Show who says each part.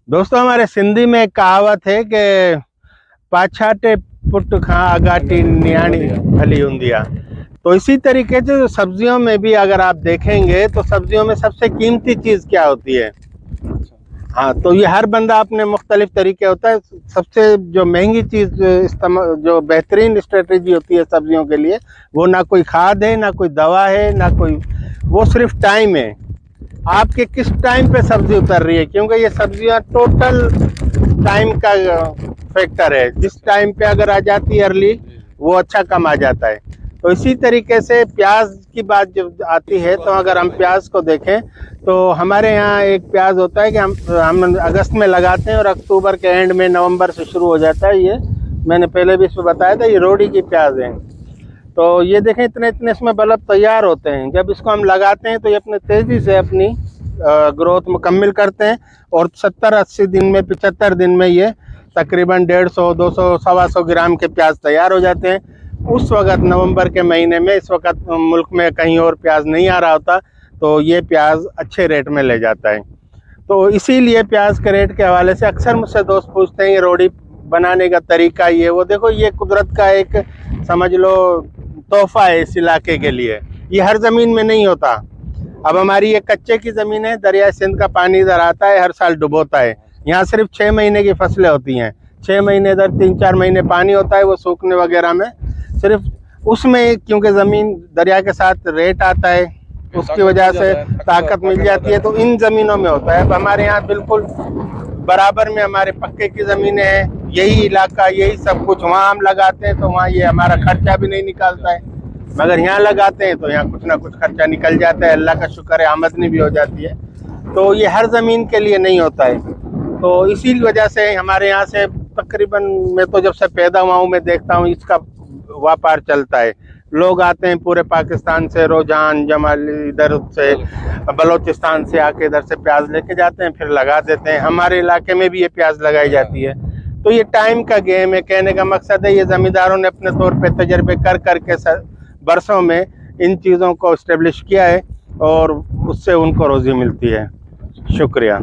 Speaker 1: दोस्तों, हमारे सिंधी में एक कहावत है कि पाछाटे पुट खां अगाटी न्याणी भली हुंदिया। तो इसी तरीके से सब्जियों में भी अगर आप देखेंगे तो सब्जियों में सबसे कीमती चीज़ क्या होती है? हाँ, तो ये हर बंदा अपने मुख्तलिफ तरीके होता है। सबसे जो महंगी चीज़ इस्तेमाल, जो बेहतरीन स्ट्रेटजी होती है सब्जियों के लिए, वो ना कोई खाद है, ना कोई दवा है, ना कोई, वो सिर्फ टाइम है। आपके किस टाइम पे सब्जी उतर रही है, क्योंकि ये सब्जियां टोटल टाइम का फैक्टर है। जिस टाइम पे अगर आ जाती है अर्ली, वो अच्छा कम आ जाता है। तो इसी तरीके से प्याज की बात जब आती है, तो अगर हम प्याज को देखें तो हमारे यहाँ एक प्याज होता है कि हम अगस्त में लगाते हैं और अक्टूबर के एंड में, नवंबर से शुरू हो जाता है। ये मैंने पहले भी इसमें बताया था, ये रोडी की प्याज है। तो ये देखें, इतने इतने इसमें बल्ब तैयार होते हैं। जब इसको हम लगाते हैं तो ये अपने तेज़ी से अपनी ग्रोथ मुकम्मल करते हैं और 70-80 दिन में, 75 दिन में ये तकरीबन 150, 200, 125 ग्राम के प्याज तैयार हो जाते हैं। उस वक़्त नवंबर के महीने में, इस वक्त मुल्क में कहीं और प्याज नहीं आ रहा होता, तो ये प्याज अच्छे रेट में ले जाता है। तो इसीलिए प्याज के रेट के हवाले से अक्सर मुझसे दोस्त पूछते हैं ये रोटी बनाने का तरीका, ये वो। देखो, ये कुदरत का एक, समझ लो, तोहफा है इस इलाके के लिए। ये हर ज़मीन में नहीं होता। अब हमारी ये कच्चे की ज़मीन है, दरिया सिंध का पानी इधर आता है, हर साल डुबोता है। यहाँ सिर्फ 6 महीने की फसलें होती हैं। 6 महीने इधर, 3-4 महीने पानी होता है, वो सूखने वगैरह में सिर्फ उसमें, क्योंकि ज़मीन दरिया के साथ रेट आता है, उसकी वजह से ताकत मिल जाती है। तो इन ज़मीनों में होता है। अब हमारे यहाँ बिल्कुल बराबर में हमारे पक्के की ज़मीनें हैं, यही इलाका, यही सब कुछ। वहाँ हम लगाते हैं तो वहाँ ये हमारा खर्चा भी नहीं निकालता है, मगर यहाँ लगाते हैं तो यहाँ कुछ ना कुछ खर्चा निकल जाता है। अल्लाह का शुक्र है, आमदनी भी हो जाती है। तो ये हर ज़मीन के लिए नहीं होता है। तो इसी वजह से हमारे यहाँ से तकरीबन, मैं तो जब से पैदा हुआ हूँ, मैं देखता हूँ इसका व्यापार चलता है। लोग आते हैं पूरे पाकिस्तान से, रोजान, जमाली, इधर से बलोचिस्तान से आके इधर से प्याज लेके जाते हैं, फिर लगा देते हैं। हमारे इलाके में भी ये प्याज लगाई जाती है। तो ये टाइम का गेम है। कहने का मकसद है, ये ज़मींदारों ने अपने तौर पे तजर्बे कर करके बरसों में इन चीज़ों को इस्टेब्लिश किया है और उससे उनको रोज़ी मिलती है। शुक्रिया।